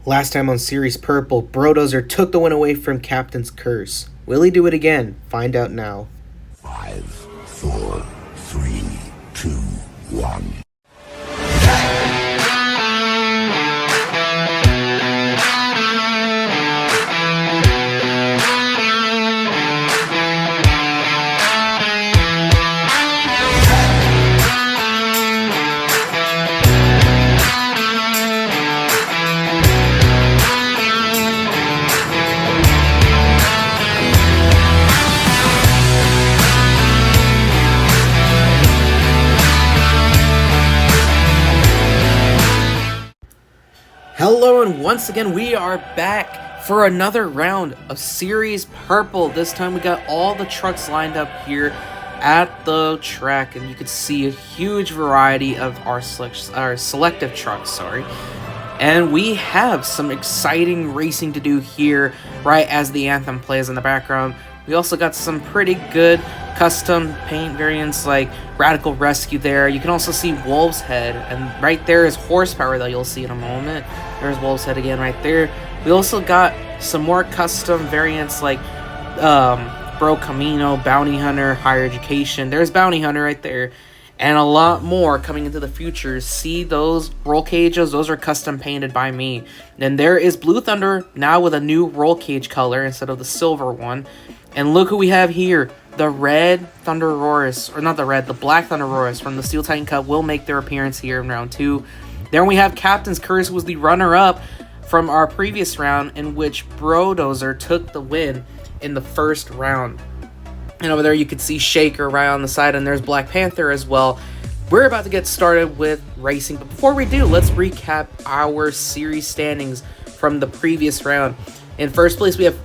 Last time on Series Purple, Brodozer took the win away from Captain's Curse. Will he do it again? Find out now. 5, 4, 3, 2, 1. Hello, and once again we are back for another round of Series Purple. This time we got all the trucks lined up here at the track, and you can see a huge variety of our selective trucks, And we have some exciting racing to do here right as the anthem plays in the background. We also got some pretty good custom paint variants like Radical Rescue there. You can also see Wolf's Head, and right there is Horsepower that you'll see in a moment. There's Wolf's Head again right there. We also got some more custom variants like Bro Camino, Bounty Hunter, Higher Education. There's Bounty Hunter right there. And a lot more coming into the future. See those roll cages? Those are custom painted by me. And there is Blue Thunder now with a new roll cage color instead of the silver one. And look who we have here. The red Thunder Roarus, or not the red, the black Thunder Roarus from the Steel Titan Cup will make their appearance here in round 2. Then we have Captain's Curse, who was the runner-up from our previous round, in which Brodozer took the win in the first round. And over there you can see Shaker right on the side, and there's Black Panther as well. We're about to get started with racing, but before we do, let's recap our series standings from the previous round. In first place we have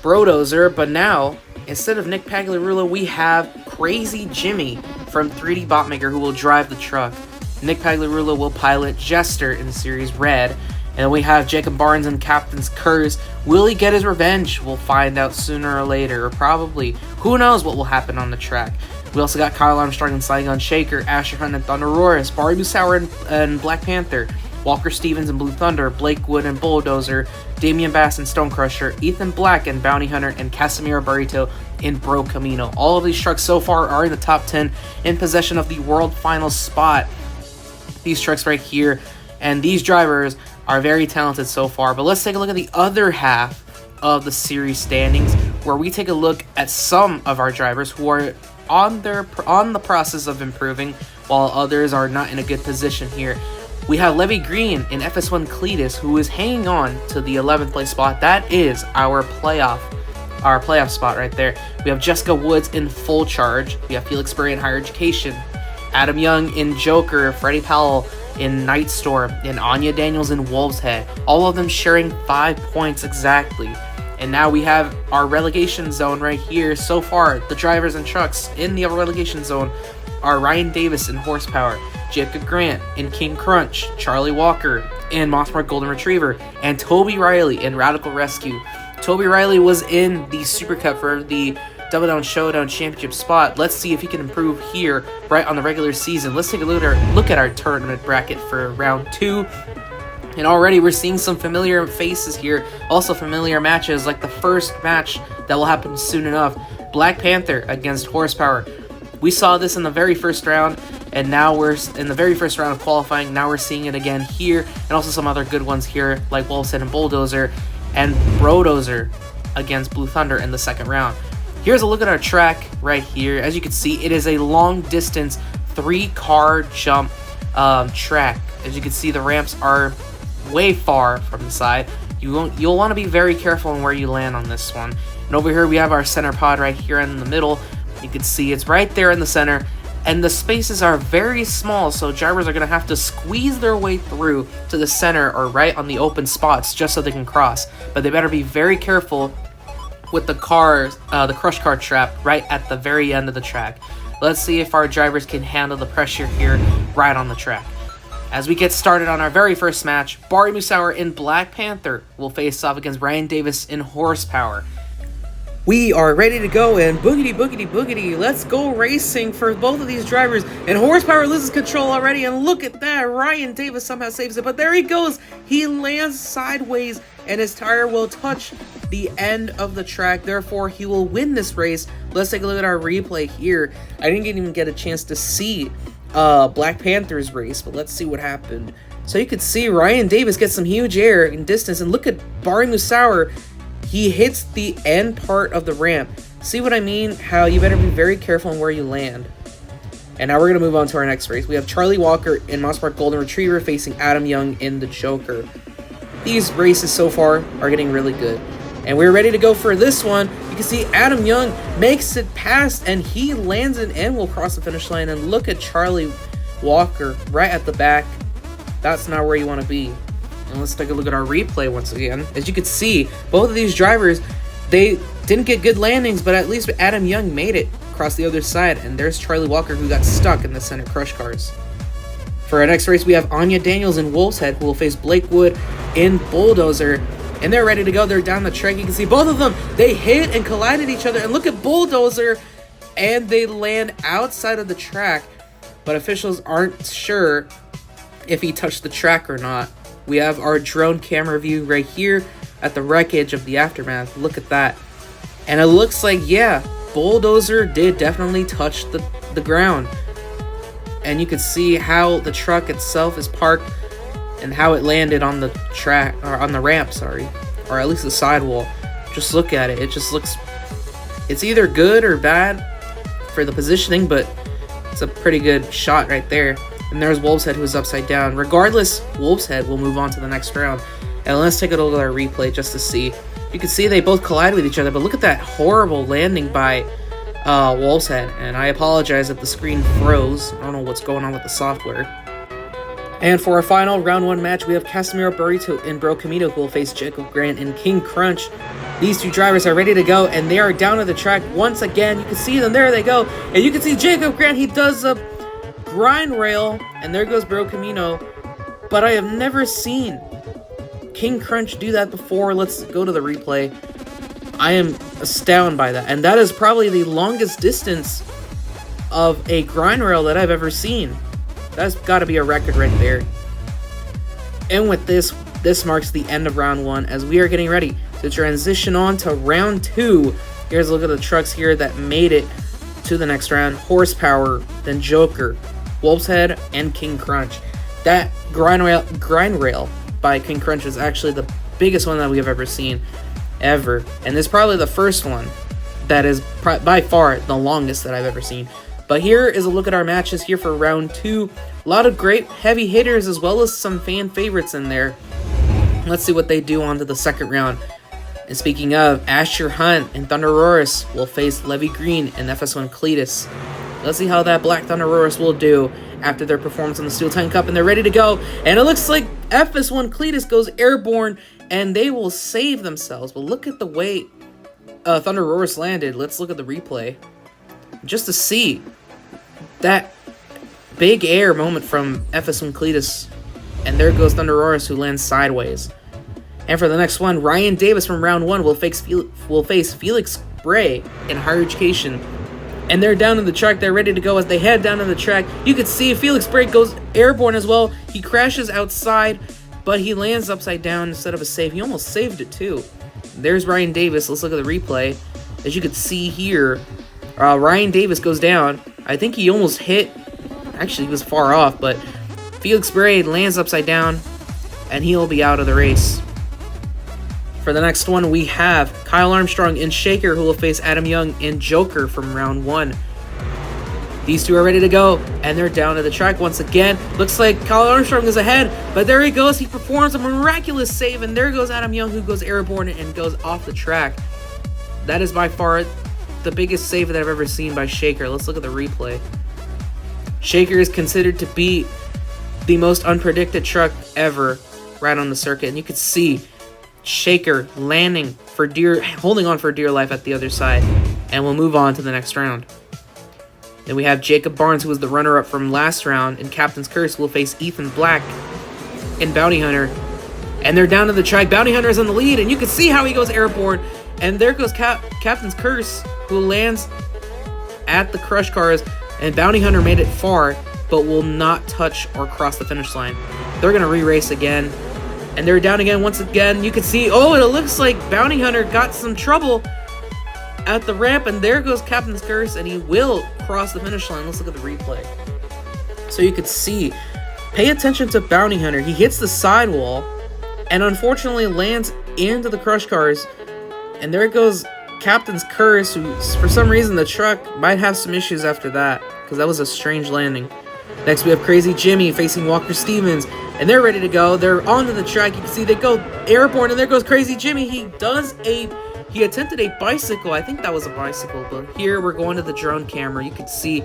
Brodozer, but now, instead of Nick Pagliarulo, we have Crazy Jimmy from 3D Botmaker, who will drive the truck. Nick Pagliarulo will pilot Jester in the Series Red. And then we have Jacob Barnes and Captain's Curse. Will he get his revenge? We'll find out sooner or later, or probably. Who knows what will happen on the track. We also got Kyle Armstrong and Saigon Shaker, Asher Hunt and Thunder Roarus, Barry Musauer and Black Panther, Walker Stevens and Blue Thunder, Blake Wood and Bulldozer, Damian Bass and Stone Crusher, Ethan Black and Bounty Hunter, and Casimiro Barrito in Bro Camino. All of these trucks so far are in the top 10 in possession of the World Finals spot. These trucks right here, and these drivers are very talented so far. But let's take a look at the other half of the series standings, where we take a look at some of our drivers who are on the process of improving, while others are not in a good position here. We have Levy Green in FS1 Cletus, who is hanging on to the 11th place spot. That is our playoff spot right there. We have Jessica Woods in Full Charge. We have Felix Berry in Higher Education, Adam Young in Joker, Freddie Powell in Night Storm, and Anya Daniels in Wolf's Head. All of them sharing 5 points exactly. And now we have our relegation zone right here. So far, the drivers and trucks in the relegation zone are Ryan Davis in Horsepower, Jacob Grant in King Crunch, Charlie Walker in Mossmark Golden Retriever, and Toby Riley in Radical Rescue. Toby Riley was in the Super Cup for the Double Down Showdown Championship spot. Let's see if he can improve here right on the regular season. Let's take a look at our tournament bracket for round 2. And already we're seeing some familiar faces here, also familiar matches, like the first match that will happen soon enough. Black Panther against Horsepower. We saw this in the very first round, and now we're in the very first round of qualifying. Now we're seeing it again here, and also some other good ones here, like Wolf's Head and Bulldozer, and Brodozer against Blue Thunder in the second round. Here's a look at our track right here. As you can see, it is a long distance 3-car jump track. As you can see, the ramps are way far from the side. You'll want to be very careful on where you land on this one. And over here we have our center pod right here in the middle. You can see it's right there in the center, and the spaces are very small, so drivers are going to have to squeeze their way through to the center or right on the open spots just so they can cross. But they better be very careful with the crush car trap right at the very end of the track. Let's see if our drivers can handle the pressure here right on the track. As we get started on our very first match, Barry Musauer in Black Panther will face off against Ryan Davis in Horsepower. We are ready to go, and boogity, boogity, boogity, let's go racing for both of these drivers. And Horsepower loses control already, and look at that, Ryan Davis somehow saves it, but there he goes. He lands sideways, and his tire will touch the end of the track. Therefore, he will win this race. Let's take a look at our replay here. I didn't even get a chance to see Black Panther's race, but let's see what happened. So you could see Ryan Davis get some huge air and distance, and look at Barry Musauer. He hits the end part of the ramp. See what I mean? How you better be very careful on where you land. And now we're going to move on to our next race. We have Charlie Walker in Mosspark Golden Retriever facing Adam Young in the Joker. These races so far are getting really good. And we're ready to go for this one. You can see Adam Young makes it past, and he lands it and will cross the finish line. And look at Charlie Walker right at the back. That's not where you want to be. And let's take a look at our replay once again. As you can see, both of these drivers, they didn't get good landings, but at least Adam Young made it across the other side. And there's Charlie Walker, who got stuck in the center crush cars. For our next race, we have Anya Daniels in Wolf's Head, who will face Blake Wood in Bulldozer. And they're ready to go. They're down the track. You can see both of them, they hit and collided each other. And look at Bulldozer, and they land outside of the track. But officials aren't sure if he touched the track or not. We have our drone camera view right here at the wreckage of the aftermath. Look at that. And it looks like, yeah, Bulldozer did definitely touch the ground. And you can see how the truck itself is parked and how it landed on the track, or on the ramp, sorry. Or at least the sidewall. Just look at it. It just looks, it's either good or bad for the positioning, but it's a pretty good shot right there. And there's Wolf's Head, who's upside down. Regardless, Wolf's Head will move on to the next round. And let's take a look at our replay just to see. You can see they both collide with each other, but look at that horrible landing by Wolf's Head. And I apologize if the screen froze. I don't know what's going on with the software. And for our final round one match, we have Casimiro Burrito and Bro Camino, who will face Jacob Grant and King Crunch. These two drivers are ready to go, and they are down to the track once again. You can see them. There they go. And you can see Jacob Grant. He does a grind rail, and there goes Bro Camino. But I have never seen King Crunch do that before. Let's go to the replay. I am astounded by that. And that is probably the longest distance of a grind rail that I've ever seen. That's got to be a record right there. And with this marks the end of round one, as we are getting ready to transition on to round two. Here's a look at the trucks here that made it to the next round. Horsepower, then Joker, Wolf's Head, and King Crunch. That grind rail by King Crunch is actually the biggest one that we have ever seen, ever. And this is probably the first one that is by far the longest that I've ever seen. But here is a look at our matches here for round two. A lot of great heavy hitters, as well as some fan favorites in there. Let's see what they do on to the second round. And speaking of, Asher Hunt and Thunder Roris will face Levy Green and FS1 Cletus. Let's see how that Black Thunder Roris will do after their performance on the Steel Titan Cup, and they're ready to go. And it looks like FS1 Cletus goes airborne, and they will save themselves. But look at the way Thunder Roris landed. Let's look at the replay just to see that big air moment from FS1 Cletus. And there goes Thunder Roris, who lands sideways. And for the next one, Ryan Davis from round one will face Felix Bray in Higher Education. And they're down in the track. They're ready to go as they head down to the track. You can see Felix Bray goes airborne as well. He crashes outside, but he lands upside down instead of a save. He almost saved it too. There's Ryan Davis. Let's look at the replay. As you can see here, Ryan Davis goes down. I think he almost hit. Actually, he was far off, but Felix Bray lands upside down, and he'll be out of the race. For the next one, we have Kyle Armstrong in Shaker, who will face Adam Young in Joker from round one. These two are ready to go, and they're down to the track once again. Looks like Kyle Armstrong is ahead, but there he goes. He performs a miraculous save, and there goes Adam Young, who goes airborne and goes off the track. That is by far the biggest save that I've ever seen by Shaker. Let's look at the replay. Shaker is considered to be the most unpredicted truck ever right on the circuit, and you can see Shaker landing for holding on for dear life at the other side, and we'll move on to the next round. Then we have Jacob Barnes, who was the runner-up from last round in Captain's Curse, will face Ethan Black in Bounty Hunter, and they're down to the track. Bounty Hunter is in the lead, and you can see how he goes airborne, And there goes Captain's Curse, who lands at the Crush Cars, and Bounty Hunter made it far, but will not touch or cross the finish line. They're going to re-race again, and they're down again once again. You can see, oh, it looks like Bounty Hunter got some trouble at the ramp, and there goes Captain's Curse, and he will cross the finish line. Let's look at the replay. So you could see, pay attention to Bounty Hunter. He hits the sidewall, and unfortunately lands into the Crush Cars, and there goes Captain's Curse, who, for some reason, the truck might have some issues after that, because that was a strange landing. Next, we have Crazy Jimmy facing Walker Stevens, and they're ready to go. They're onto the track. You can see they go airborne, and there goes Crazy Jimmy. He attempted a bicycle. I think that was a bicycle, but here we're going to the drone camera. You can see,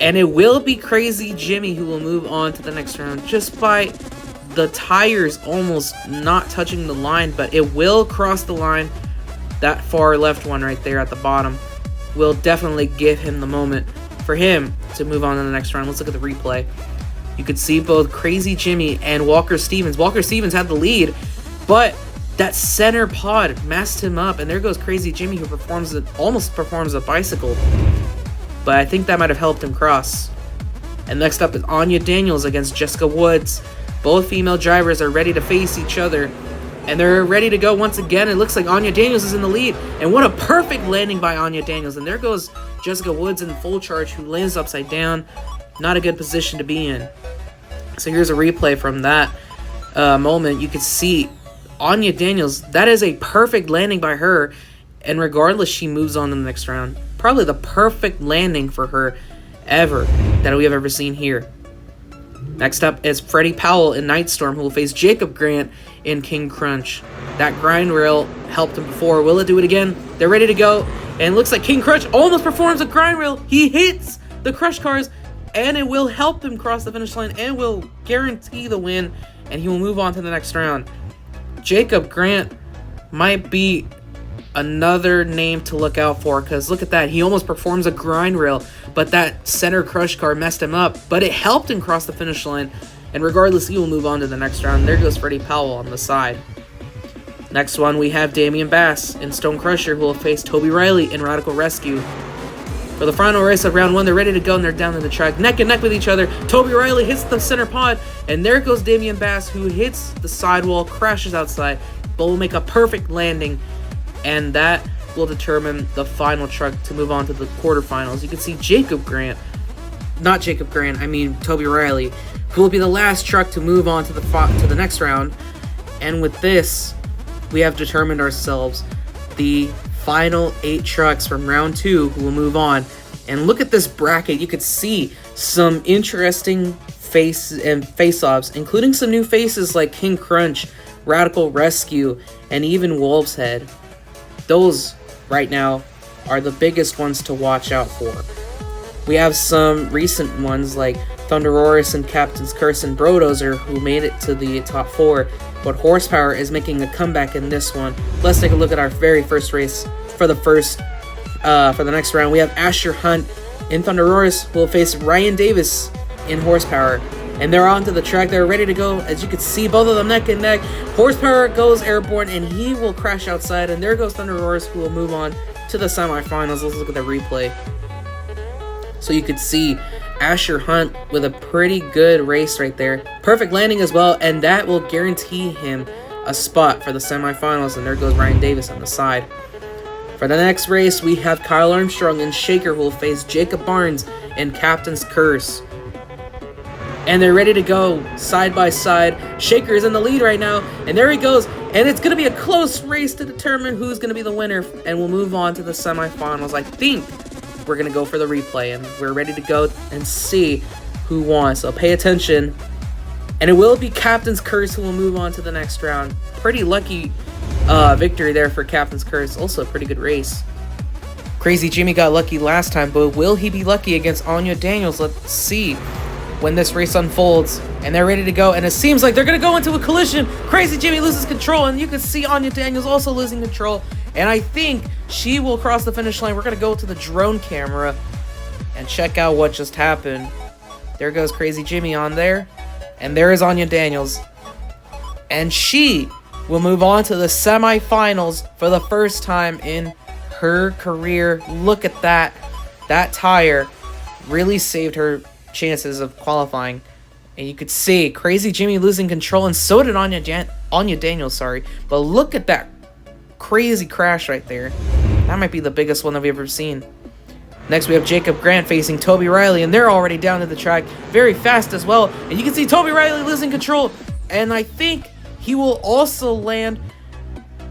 and it will be Crazy Jimmy who will move on to the next round just by the tires almost not touching the line, but it will cross the line. That far left one right there at the bottom will definitely give him the moment for him to move on to the next round. Let's look at the replay. You could see both Crazy Jimmy and Walker Stevens. Walker Stevens had the lead, but that center pod messed him up, and there goes Crazy Jimmy, who almost performs a bicycle, but I think that might have helped him cross. And next up is Anya Daniels against Jessica Woods. Both female drivers are ready to face each other, and they're ready to go once again. It looks like Anya Daniels is in the lead, and what a perfect landing by Anya Daniels. And there goes Jessica Woods in full charge, who lands upside down. Not a good position to be in. So here's a replay from that moment. You can see Anya Daniels, that is a perfect landing by her, and regardless, she moves on to the next round. Probably the perfect landing for her ever that we have ever seen here. Next up is Freddie Powell in Nightstorm, who will face Jacob Grant in King Crunch. That grind rail helped him before. Will it do it again? They're ready to go, and it looks like King Crunch almost performs a grind rail. He hits the Crush Cars, and it will help him cross the finish line and will guarantee the win, and he will move on to the next round. Jacob Grant might be another name to look out for, because look at that. He almost performs a grind rail, but that center Crush Car messed him up, but it helped him cross the finish line, and regardless, he will move on to the next round. There goes Freddie Powell on the side. Next one, we have Damian Bass in Stone Crusher, who will face Toby Riley in Radical Rescue. For the final race of round one, they're ready to go, and they're down to the track, neck and neck with each other. Toby Riley hits the center pod, and there goes Damian Bass, who hits the sidewall, crashes outside, but will make a perfect landing, and that will determine the final truck to move on to the quarterfinals. You can see Toby Riley, who will be the last truck to move on to the next round. And with this, we have determined ourselves the final 8 trucks from round 2 who will move on. And look at this bracket. You could see some interesting face-offs, including some new faces like King Crunch, Radical Rescue, and even Wolf's Head. Those, right now, are the biggest ones to watch out for. We have some recent ones like Thunderoris and Captain's Curse and Brodozer, who made it to the top 4, but Horsepower is making a comeback in this one. Let's take a look at our very first race for the next round. We have Asher Hunt in Thunderoris, who will face Ryan Davis in Horsepower, and they're onto the track. They're ready to go. As you can see, both of them neck and neck. Horsepower goes airborne, and he will crash outside, and there goes Thunderoris, who will move on to the semifinals. Let's look at the replay. So you could see Asher Hunt with a pretty good race right there. Perfect landing as well, and that will guarantee him a spot for the semifinals, and there goes Ryan Davis on the side. For the next race, we have Kyle Armstrong and Shaker, who will face Jacob Barnes and Captain's Curse. And they're ready to go side by side. Shaker is in the lead right now, and there he goes, and it's going to be a close race to determine who's going to be the winner, and we'll move on to the semifinals. I think we're going to go for the replay, and we're ready to go and see who won. So pay attention, and it will be Captain's Curse who will move on to the next round. Pretty lucky victory there for Captain's Curse. Also a pretty good race. Crazy Jimmy got lucky last time, but will he be lucky against Anya Daniels? Let's see when this race unfolds. And they're ready to go, and it seems like they're going to go into a collision. Crazy Jimmy loses control, and you can see Anya Daniels also losing control. And I think she will cross the finish line. We're going to go to the drone camera and check out what just happened. There goes Crazy Jimmy on there. And there is Anya Daniels. And she will move on to the semifinals for the first time in her career. Look at that. That tire really saved her chances of qualifying. And you could see Crazy Jimmy losing control, and so did Anya Daniels, But look at that crazy crash right there. That might be the biggest one that we've ever seen. Next, we have Jacob Grant facing Toby Riley, and they're already down to the track very fast as well. And you can see Toby Riley losing control, and I think he will also land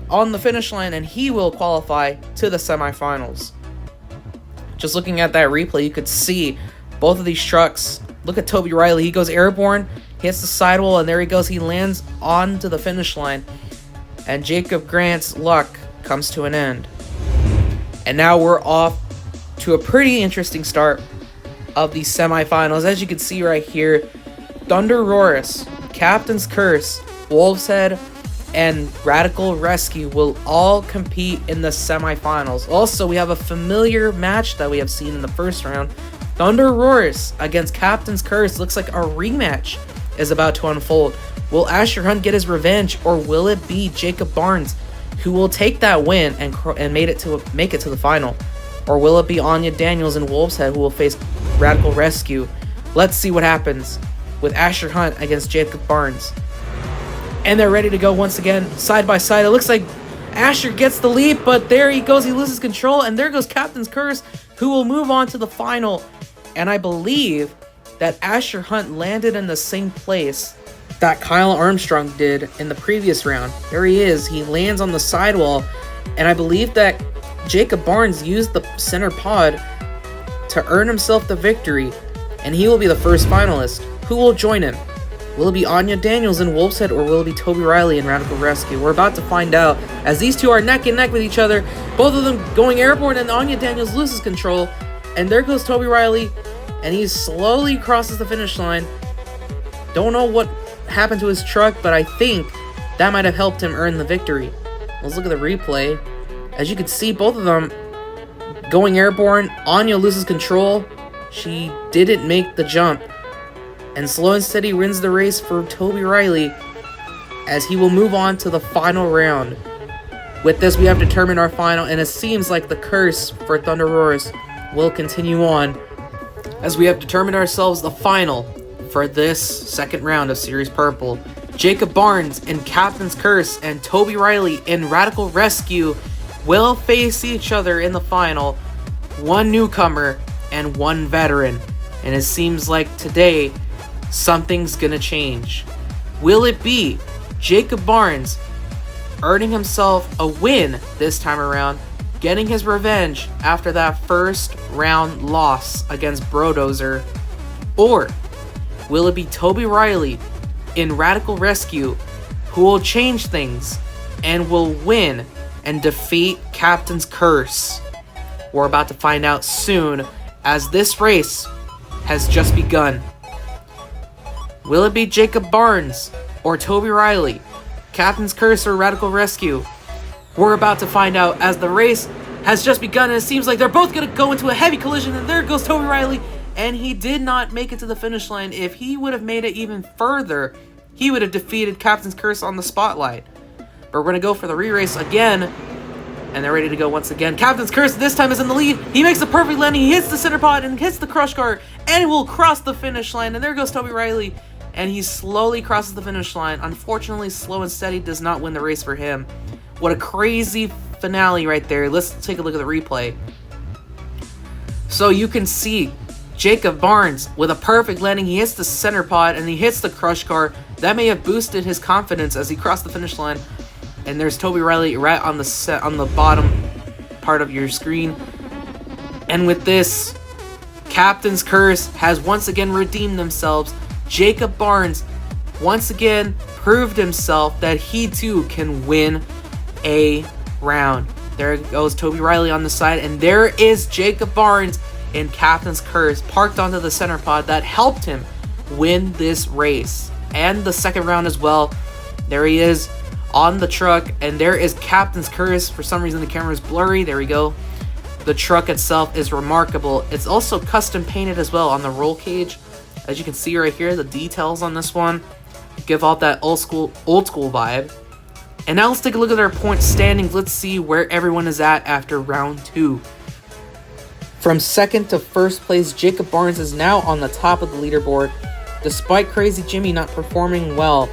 on the finish line, and he will qualify to the semifinals. Just looking at that replay, you could see both of these trucks. Look at Toby Riley. He goes airborne, hits the sidewall, and there he goes. He lands onto the finish line. And Jacob Grant's luck comes to an end. And now we're off to a pretty interesting start of the semifinals. As you can see right here, Thunder Roarus, Captain's Curse, Wolf's Head, and Radical Rescue will all compete in the semifinals. Also, we have a familiar match that we have seen in the first round. Thunder Roarus against Captain's Curse. Looks like a rematch is about to unfold. Will Asher Hunt get his revenge, or will it be Jacob Barnes who will take that win and make it to the final? Or will it be Anya Daniels and Wolf's Head who will face Radical Rescue? Let's see what happens with Asher Hunt against Jacob Barnes. And they're ready to go once again, side by side. It looks like Asher gets the lead, but there he goes. He loses control, and there goes Captain's Curse, who will move on to the final. And I believe that Asher Hunt landed in the same place that Kyle Armstrong did in the previous round. There he is. He lands on the sidewall, and I believe that Jacob Barnes used the center pod to earn himself the victory, and he will be the first finalist. Who will join him? Will it be Anya Daniels in Wolf's Head, or will it be Toby Riley in Radical Rescue? We're about to find out, as these two are neck and neck with each other, both of them going airborne, and Anya Daniels loses control. And there goes Toby Riley, and he slowly crosses the finish line. Don't know what happened to his truck, but I think that might have helped him earn the victory. Let's look at the replay. As you can see, both of them going airborne. Anya loses control. She didn't make the jump. And Slow and Steady wins the race for Toby Riley, as he will move on to the final round. With this, we have determined our final, and it seems like the curse for Thunder Roarus will continue on, as we have determined ourselves the final for this second round of Series Purple. Jacob Barnes in Captain's Curse and Toby Riley in Radical Rescue will face each other in the final. One newcomer and one veteran. And it seems like today, something's gonna change. Will it be Jacob Barnes earning himself a win this time around, getting his revenge after that first round loss against Brodozer? Or will it be Toby Riley in Radical Rescue who will change things and will win and defeat Captain's Curse? We're about to find out soon, as this race has just begun. Will it be Jacob Barnes or Toby Riley, Captain's Curse or Radical Rescue? We're about to find out, as the race has just begun, and it seems like they're both going to go into a heavy collision, and there goes Toby Riley, and he did not make it to the finish line. If he would have made it even further, he would have defeated Captain's Curse on the spotlight. But we're going to go for the re-race again, and they're ready to go once again. Captain's Curse this time is in the lead. He makes a perfect landing. He hits the center pod and hits the crush guard, and will cross the finish line. And there goes Toby Riley, and he slowly crosses the finish line. Unfortunately, Slow and Steady does not win the race for him. What a crazy finale right there. Let's take a look at the replay. So you can see Jacob Barnes with a perfect landing. He hits the center pod and he hits the crush guard. That may have boosted his confidence as he crossed the finish line. And there's Toby Riley right on the bottom part of your screen. And with this, Captain's Curse has once again redeemed themselves. Jacob Barnes once again proved himself that he too can win a round. There goes Toby Riley on the side, and there is Jacob Barnes in Captain's Curse parked onto the center pod that helped him win this race and the second round as well. There he is on the truck, and there is Captain's Curse. For some reason the camera is blurry. There we go. The truck itself is remarkable. It's also custom painted as well on the roll cage. As you can see right here, the details on this one give off that old school vibe. And now let's take a look at our point standings. Let's see where everyone is at after round 2. From second to first place, Jacob Barnes is now on the top of the leaderboard. Despite Crazy Jimmy not performing well,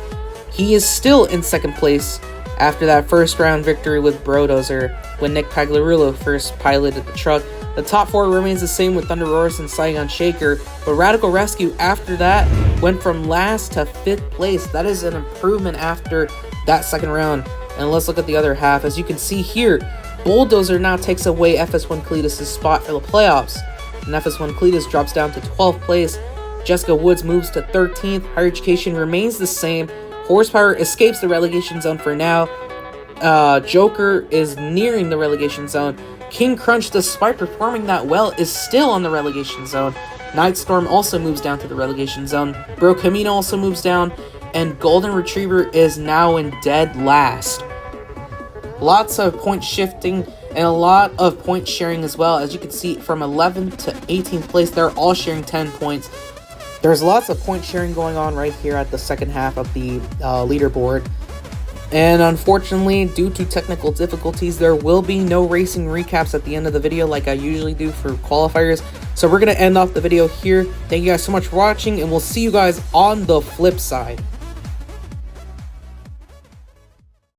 he is still in second place after that first round victory with Brodozer when Nick Pagliarulo first piloted the truck. The top 4 remains the same with Thunder Roars and Saigon Shaker, but Radical Rescue after that went from last to 5th place. That is an improvement after that second round. And let's look at the other half. As you can see here, Bulldozer now takes away FS1 Cletus' spot for the playoffs, and FS1 Cletus drops down to 12th place. Jessica Woods moves to 13th. Higher Education remains the same. Horsepower escapes the relegation zone for now. Joker is nearing the relegation zone. King Crunch, despite performing that well, is still on the relegation zone. Nightstorm also moves down to the relegation zone. Bro Camino also moves down. And Golden Retriever is now in dead last. Lots of point shifting and a lot of point sharing as well. As you can see, from 11th to 18th place, they're all sharing 10 points. There's lots of point sharing going on right here at the second half of the leaderboard. And unfortunately, due to technical difficulties, there will be no racing recaps at the end of the video like I usually do for qualifiers. So we're going to end off the video here. Thank you guys so much for watching, and we'll see you guys on the flip side.